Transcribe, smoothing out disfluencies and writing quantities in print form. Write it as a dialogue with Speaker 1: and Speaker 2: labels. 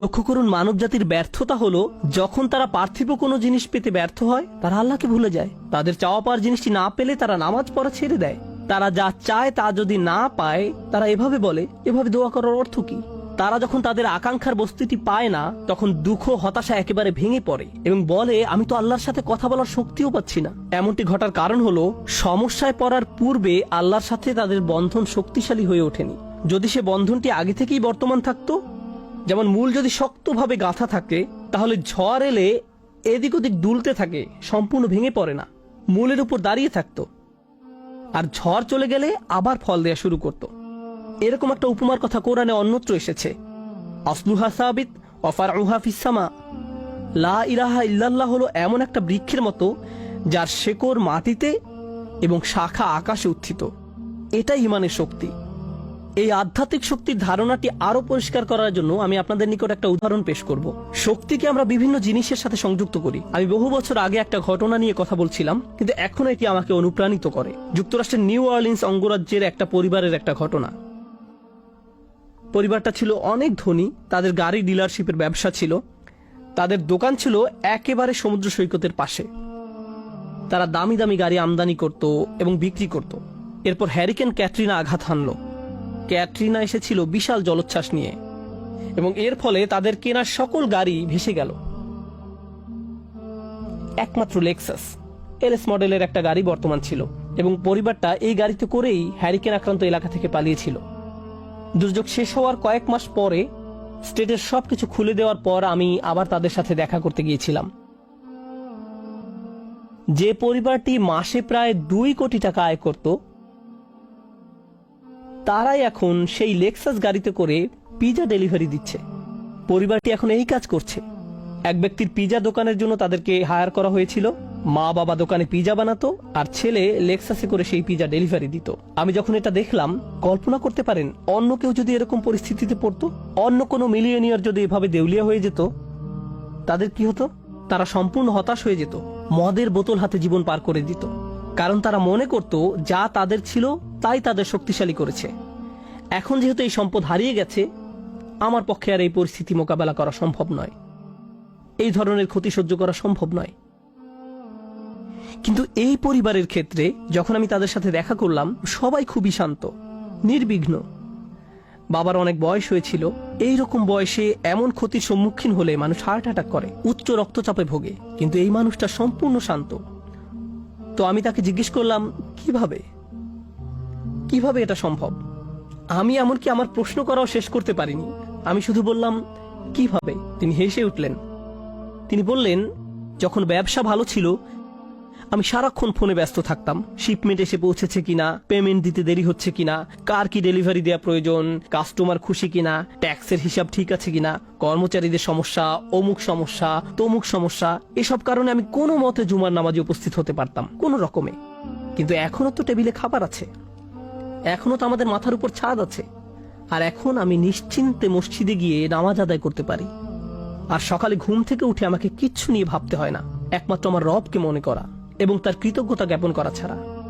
Speaker 1: লক্ষ্য করুন, মানব জাতির ব্যর্থতা হলো যখন তারা পার্থিব কোনো জিনিস পেতে ব্যর্থ হয় তারা আল্লাহকে ভুলে যায়। তাদের চাওয়া পাওয়ার জিনিসটি না পেলে তারা নামাজ পড়া ছেড়ে দেয়। তারা যা চায় তা যদি না পায় তারা এভাবে বলে, এভাবে দোয়া করার অর্থ কি? তারা যখন তাদের আকাঙ্ক্ষার বস্তুটি পায় না তখন দুঃখ হতাশা একেবারে ভেঙে পড়ে এবং বলে, আমি তো আল্লাহর সাথে কথা বলার শক্তিও পাচ্ছি না। এমনটি ঘটার কারণ হলো সমস্যায় পড়ার পূর্বে আল্লাহর সাথে তাদের বন্ধন শক্তিশালী হয়ে ওঠেনি। যদি সে বন্ধনটি আগে থেকেই বর্তমান থাকতো, যেমন মূল যদি শক্তভাবে গাঁথা থাকে, তাহলে ঝড় এলে এদিক ওদিক দুলতে থাকে, সম্পূর্ণ ভেঙে পড়ে না, মূলের উপর দাঁড়িয়ে থাকতো। আর ঝড় চলে গেলে আবার ফল দেয়া শুরু করত। এরকম একটা উপমার কথা কোরআনে অন্যত্র এসেছে, আসলুহা সাবিত ওয়া ফারউহা ফিস সামা। লা ইলাহা ইল্লাল্লাহ হলো এমন একটা বৃক্ষের মতো যার শেকড় মাটিতে এবং শাখা আকাশে উত্থিত। এটাই ঈমানের শক্তি। এই আধ্যাত্মিক শক্তির ধারণাটি আরো পরিষ্কার করার জন্য আমি আপনাদের নিকট একটা উদাহরণ পেশ করব। শক্তিকে আমরা বিভিন্ন জিনিসের সাথে সংযুক্ত করি। আমি বহু বছর আগে একটা ঘটনা নিয়ে কথা বলছিলাম, কিন্তু এখন এটি আমাকে অনুপ্রাণিত করে। যুক্তরাষ্ট্রের নিউ অরলিন্স অঙ্গরাজ্যের একটা পরিবারের একটা ঘটনা। পরিবারটা ছিল অনেক ধনী, তাদের গাড়ি ডিলারশিপের ব্যবসা ছিল, তাদের দোকান ছিল একেবারে সমুদ্র সৈকতের পাশে। তারা দামি দামি গাড়ি আমদানি করত এবং বিক্রি করত। এরপর হ্যারিকেন ক্যাটরিনা আঘাত হানল। ক্যাটরিনা এসেছিল বিশাল জলোচ্ছ্বাস নিয়ে এবং এর ফলে তাদের কেনা সকল গাড়ি ভেসে গেল। একমাত্র লেক্সাস এলএস মডেলের একটা গাড়ি বর্তমান ছিল এবং পরিবারটা এই গাড়িতে করেই হ্যারিকেন আক্রান্ত এলাকা থেকে পালিয়েছিল। দুর্যোগ শেষ হওয়ার কয়েক মাস পরে স্টেটের সবকিছু খুলে দেওয়ার পর আমি আবার তাদের সাথে দেখা করতে গিয়েছিলাম। যে পরিবারটি মাসে প্রায় 2 কোটি টাকা আয় করত, তারাই এখন সেই লেক্সাস গাড়িতে করে পিজা ডেলিভারি দিচ্ছে। পরিবারটি এখন এই কাজ করছে। এক ব্যক্তির পিজা দোকানের জন্য তাদেরকে হায়ার করা হয়েছিল। মা বাবা দোকানে পিজা বানাতো আর ছেলে লেক্সাসে করে সেই পিজা ডেলিভারি দিত। আমি যখন এটা দেখলাম, কল্পনা করতে পারেন অন্য কেউ যদি এরকম পরিস্থিতিতে পড়তো, অন্য কোনো মিলিয়নিয়ার যদি এভাবে দেউলিয়া হয়ে যেত, তাদের কি হতো? তারা সম্পূর্ণ হতাশ হয়ে যেত, মদের বোতল হাতে জীবন পার করে দিত। কারণ তারা মনে করত যা তাদের ছিল তাই তাদের শক্তিশালী করেছে। এখন যেহেতু এই সম্পদ হারিয়ে গেছে, আমার পক্ষে আর এই পরিস্থিতি মোকাবেলা করা সম্ভব নয়, এই ধরনের ক্ষতি সহ্য করা সম্ভব নয়। কিন্তু এই পরিবারের ক্ষেত্রে যখন আমি তাদের সাথে দেখা করলাম, সবাই খুবই শান্ত, নির্বিঘ্ন। বাবার অনেক বয়স হয়েছিল। এইরকম বয়সে এমন ক্ষতির সম্মুখীন হলে মানুষ হার্ট অ্যাটাক করে, উচ্চ রক্তচাপে ভোগে, কিন্তু এই মানুষটা সম্পূর্ণ শান্ত। তো আমি তাকে জিজ্ঞেস করলাম, কিভাবে এটা সম্ভব? আমি এমনকি আমার প্রশ্ন করাও শেষ করতে পারিনি। আমি শুধু বললাম, কিভাবে? তিনি হেসে উঠলেন। তিনি বললেন, যখন ব্যবসা ভালো ছিল আমি সারাক্ষণ ফোনে ব্যস্ত থাকতাম, শিপমেন্ট এসে পৌঁছেছে কিনা, পেমেন্ট দিতে দেরি হচ্ছে কিনা, কার কি ডেলিভারি দেওয়া প্রয়োজন, কাস্টমার খুশি কিনা, ট্যাক্সের হিসাব ঠিক আছে কিনা, কর্মচারীদের সমস্যা, অমুক সমস্যা, তমুক সমস্যা। এসব কারণে আমি কোনো মতে জুমার নামাজে উপস্থিত হতে পারতাম কোনো রকমে। কিন্তু এখনো তো টেবিলে খাবার আছে, এখনো তো আমাদের মাথার উপর ছাদ আছে, আর এখন আমি নিশ্চিন্তে মসজিদে গিয়ে নামাজ আদায় করতে পারি। আর সকালে ঘুম থেকে উঠে আমাকে কিচ্ছু নিয়ে ভাবতে হয় না, একমাত্র আমার রবকে মনে করা এবং তার কৃতজ্ঞতা জ্ঞাপন করা ছাড়া।